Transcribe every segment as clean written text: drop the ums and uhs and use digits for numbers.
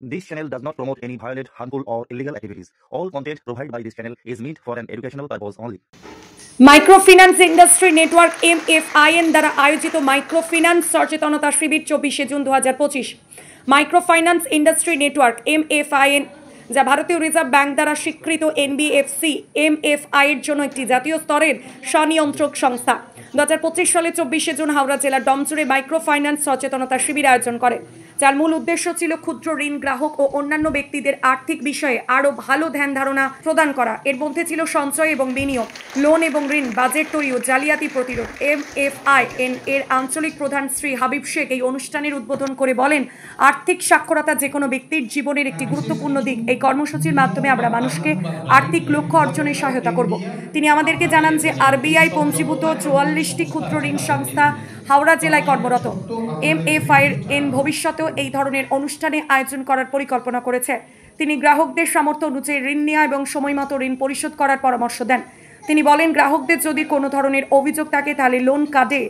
This channel does not promote any violent, harmful, or illegal activities. All content provided by this channel is meant for an educational purpose only. Microfinance industry network MFIN দ্বারা আয়োজিত microfinance সচেতনতা শিবির 24শে জুন 2025। Microfinance industry network MFIN, যা ভারতীয় reserve bank দ্বারা স্বীকৃত NBFC MFI এর জন্য একটি জাতীয় স্তরের স্বনিয়ন্ত্রক সংস্থা, 2025 সালে 24শে জুন হাওড়া জেলার ডমচুরে মাইক্রোফাইন্যান্স সচেতনতা শিবির আয়োজন করে, যার মূল উদ্দেশ্য ছিল ক্ষুদ্র ঋণ গ্রাহক ও অন্যান্য ব্যক্তিদের আর্থিক বিষয়ে আরও ভালো ধ্যান ধারণা প্রদান করা। এর মধ্যে ছিল সঞ্চয় এবং বিনিয়োগ, লোন এবং ঋণ, বাজেট তৈরি ও জালিয়াতি প্রতিরোধ। MFIN এর আঞ্চলিক প্রধান শ্রী হাবিব শেখ এই অনুষ্ঠানের উদ্বোধন করে বলেন, আর্থিক সাক্ষরতা যে কোনো ব্যক্তির জীবনের একটি গুরুত্বপূর্ণ দিক। এই কর্মসূচির মাধ্যমে আমরা মানুষকে আর্থিক লক্ষ্য অর্জনে সহায়তা করব। তিনি আমাদেরকে জানান যে RBI পঞ্জীভূত 44টি ক্ষুদ্র ঋণ সংস্থা হাওড়া জেলায় কর্মরত। MFIN ভবিষ্যতেও এই ধরনের অনুষ্ঠানে আয়োজন করার পরিকল্পনা করেছে। তিনি গ্রাহকদের সামর্থ্য অনুযায়ী ঋণ নেওয়া এবং সময়মতো ঋণ পরিশোধ করার পরামর্শ দেন। তিনি বলেন, গ্রাহকদের যদি কোনো ধরনের অভিযোগ থাকে তাহলে লোন কার্ডে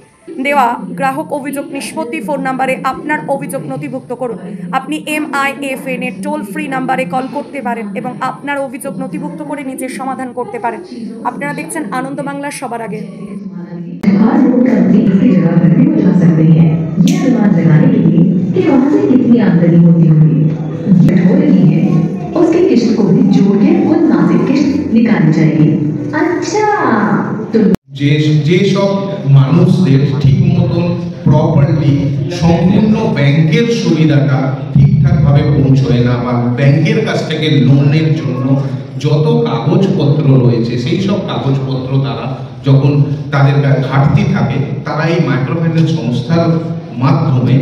দেওয়া গ্রাহক অভিযোগ নিষ্পত্তি ফোন নাম্বারে আপনার অভিযোগ নথিভুক্ত করুন। আপনি MIFN এর টোল ফ্রি নাম্বারে কল করতে পারেন এবং আপনার অভিযোগ নথিভুক্ত করে নিজের সমাধান করতে পারেন। আপনারা দেখছেন আনন্দ বাংলার সবার আগে। ये अनुमान लगाने के लिए कि वहां से कितनी आमदनी होती होगी, ये हो रही है, उसकी किस्त को भी जोड़ के खुद मासिक किस्त निकाली जाएगी। अच्छा, तो যে সব মানুষদের ঠিক মতন প্রপারলি সম্পূর্ণ ব্যাংকের সুবিধাটা ঠিকঠাকভাবে পৌঁছয় না বা ব্যাংকের কাছ থেকে লোনের জন্য যত কাগজপত্র রয়েছে সেই সব কাগজপত্র তারা যখন তাদের ঘাটতি থাকে, তারা এই মাইক্রোফাইন্যান্স সংস্থার মাধ্যমে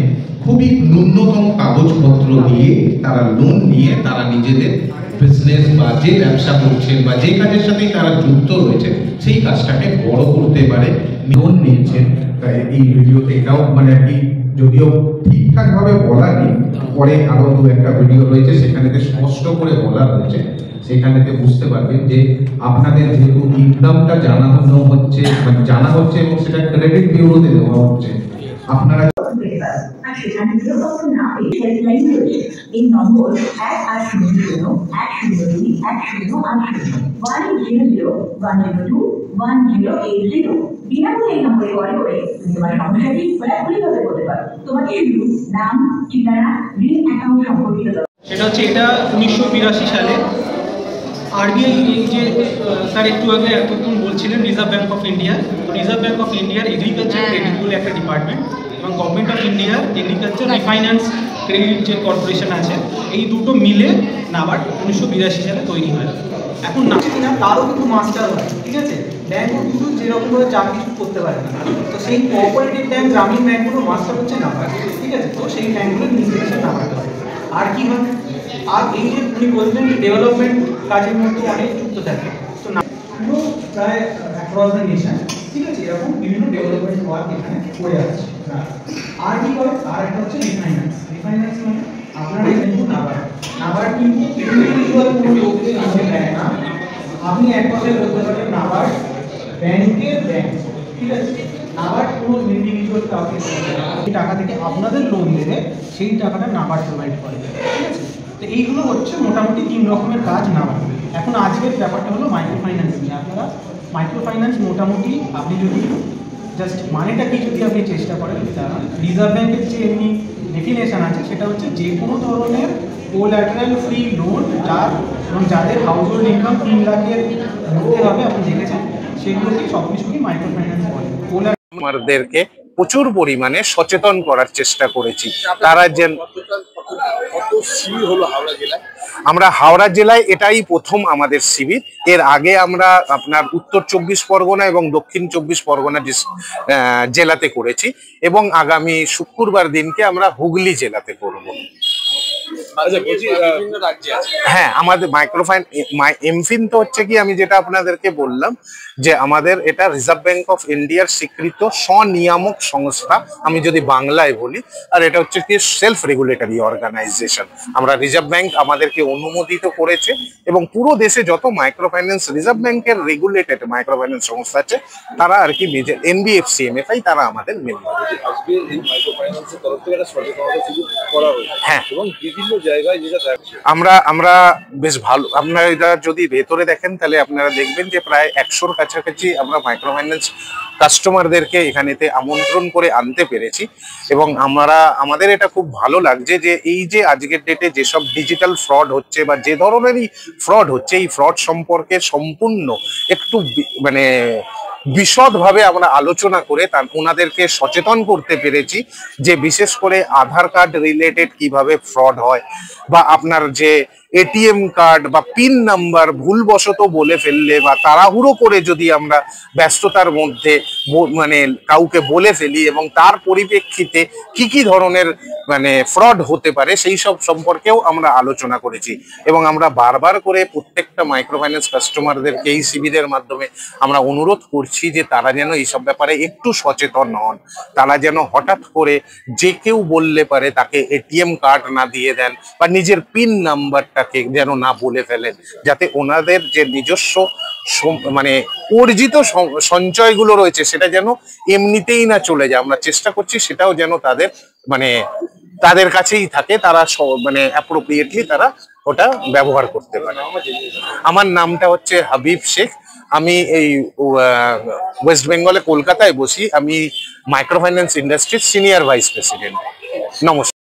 খুবই ন্যূনতম কাগজপত্র দিয়ে তারা লোন নিয়ে তারা নিজেদের বিজনেস বা যে ব্যবসা করছেন বা যে কাজের সাথেই তারা যুক্ত রয়েছে সেই কাজটাকে বড় করতে পারে। লোন নিয়েছেন এই ভিডিওতে এটাও মানে আর কি, যদিও ঠিকঠাকভাবে বলা নেই, পরে আরও দু একটা ভিডিও রয়েছে সেখানেতে স্পষ্ট করে বলা রয়েছে, সেখানেতে বুঝতে পারবেন যে আপনাদের যেহেতু ইনকামটা জানানো হচ্ছে মানে জানা হচ্ছে এবং সেটা ক্রেডিট বিউরোতে দেওয়া হচ্ছে, আপনারা সেখানে তখন আপনি হেল্পলাইন রয়েছে। এই নম্বর 1-800-100-102-102-1080। বিনামূল্যে এই নম্বরে কল করে তুমি তোমার সমস্যাটি খোলাখুলিভাবে বলতে পারো। তোমাকে শুধু নাম, ঠিকানা, ঋণ অ্যাকাউন্ট সম্পর্কিত সেটা হচ্ছে, এটা 1982 সালে RBI যে স্যার একটু আগে এতক্ষণ বলছিলেন reserve bank of India, reserve bank of ইন্ডিয়ার এগ্রিকালচার ক্রেডিট বলে একটা ডিপার্টমেন্ট এবং গভর্নমেন্ট অফ ইন্ডিয়ার এগ্রিকালচার রিফাইন্যান্স ক্রেডিট যে কর্পোরেশন আছে, এই দুটো মিলে নাবার্ড 1982 সালে তৈরি হয়। এখন না কিনা তারও কিন্তু মাস্টার হয়, ঠিক আছে, ব্যাঙ্কও কিন্তু যেরকমভাবে যা কিছু করতে পারে না। তো সেই কোঅপারেটিভ ব্যাঙ্ক, গ্রামীণ ব্যাঙ্কগুলোর মাস্টার হচ্ছে নাবার্ড, ঠিক আছে। তো সেই ব্যাঙ্কগুলোর নির্দেশে নাবার্ড হয়। আর কি হয়, আর এই যে উনি বলছেন যে ডেভেলপমেন্ট কাজের মধ্যে অনেক যুক্ত থাকে, তো পুরো প্রায় অ্যাক্রস দ্য নেশন, ঠিক আছে, এরকম বিভিন্ন ডেভেলপমেন্ট ওয়ার্ক এখানে করে আসছে। আর কি করে, আর একটা হচ্ছে রিফাইন্যান্স। রিফাইন্যান্স মানে আপনারা কিন্তু নাবার্ড কিন্তু ইন্ডিভিজুয়াল কোনো লোককে দেয় না। আপনি এক কথায় বলতে পারেন নাবার্ড ব্যাংকের ব্যাংক, ঠিক আছে। নাবার্ড কোনো ইন্ডিভিজুয়াল কাউকে এই টাকা থেকে আপনাদের লোন দেবে, সেই টাকাটা নাবার্ড প্রোভাইড করে, ঠিক আছে। তো এইগুলো হচ্ছে মোটামুটি 3 রকমের কাজ নাবার্ড। এখন আজকের ব্যাপারটা হলো মাইক্রোফাইন্যান্স নিয়ে। আপনারা মাইক্রোফাইন্যান্স মোটামুটি আপনি যদি জাস্ট মানেটা কি যদি আপনি চেষ্টা করেন, রিজার্ভ ব্যাংকের যে এমনি ডেফিনেশন আছে সেটা হচ্ছে যে কোনো ধরনের কোল্যাটারাল ফ্রি লোন যার এবং যাদের হাউস হোল্ড ইনকাম 3 লাখের মধ্যে হবে, আপনি দেখেছেন, সেগুলোকে সব কিছুকেই মাইক্রোফাইন্যান্স বলে। আমাদেরকে প্রচুর পরিমাণে সচেতন করার চেষ্টা করেছি। তারা যেন আমরা হাওড়া জেলায় এটাই প্রথম আমাদের শিবির। এর আগে আমরা আপনার উত্তর 24 পরগনা এবং দক্ষিণ 24 পরগনা জেলাতে করেছি এবং আগামী শুক্রবার দিনকে আমরা হুগলি জেলাতে করব। হ্যাঁ, আমাদের এমফিন তো হচ্ছে কি, আমি যেটা আপনাদেরকে বললাম যে আমাদের এটা রিজার্ভ ব্যাংক অফ ইন্ডিয়ার স্বীকৃত স্বনিয়ামক সংস্থা, আমি যদি বাংলায় বলি, আর এটা হচ্ছে কি সেলফ রেগুলেটরি অর্গানাইজেশন। আমরা রিজার্ভ ব্যাংক আমাদেরকে অনুমোদিত করেছে এবং পুরো দেশে যত মাইক্রোফাইন্যান্স রিজার্ভ ব্যাংকের রেগুলেটেড মাইক্রোফাইন্যান্স সংস্থা আছে তারা আর কি নিজের NBFC MFI তারা আমাদের মেম্বার। হ্যাঁ, এবং বিভিন্ন জায়গায় যেটা দেখছে আমরা বেশ ভালো, আপনারা যদি ভেতরে দেখেন তাহলে আপনারা দেখবেন যে প্রায় 100-র কাছাকাছি আমরা মাইক্রো ফাইন্যান্স কাস্টমারদেরকে এখানেতে আমন্ত্রণ করে আনতে পেরেছি। এবং আমাদের এটা খুব ভালো লাগছে যে এই যে আজকের ডেটে যেসব ডিজিটাল ফ্রড হচ্ছে বা যে ধরনেরই ফ্রড হচ্ছে, এই ফ্রড সম্পর্কে সম্পূর্ণ একটু মানে বিশদভাবে আমরা আলোচনা করে ওনাদেরকে সচেতন করতে পেরেছি যে বিশেষ করে আধার কার্ড রিলেটেড কিভাবে ফ্রড হয়, বা আপনার যে এটিএম কার্ড বা পিন নাম্বার ভুলবশত বলে ফেললে বা তাড়াহুড়ো করে যদি আমরা ব্যস্ততার মধ্যে মানে কাউকে বলে ফেলি এবং তার পরিপ্রেক্ষিতে কি কি ধরনের মানে ফ্রড হতে পারে সেই সব সম্পর্কেও আমরা আলোচনা করেছি। এবং আমরা বারবার করে প্রত্যেকটা মাইক্রো ফাইন্যান্স কাস্টমারদেরকে এই শিবিরের মাধ্যমে আমরা অনুরোধ করছি যে তারা যেন এইসব ব্যাপারে একটু সচেতন হন। তারা যেন হঠাৎ করে যে কেউ বললে পারে তাকে এটিএম কার্ড না দিয়ে দেন বা নিজের পিন নাম্বারটাকে যেন না বলে ফেলেন, যাতে ওনাদের যে নিজস্ব মানে অর্জিত সঞ্চয়গুলো রয়েছে সেটা যেন এমনিতেই না চলে যায়। আমরা চেষ্টা করছি সেটাও যেন তাদের মানে তাদের কাছেই থাকে, তারা মানে অ্যাপ্রোপ্রিয়েটলি তারা ওটা ব্যবহার করতে পারে। আমার নামটা হচ্ছে হাবিব শেখ, আমি এই ওয়েস্ট বেঙ্গলে কলকাতায় বসি। আমি মাইক্রো ফাইন্যান্স ইন্ডাস্ট্রির সিনিয়র ভাইস প্রেসিডেন্ট। নমস্কার।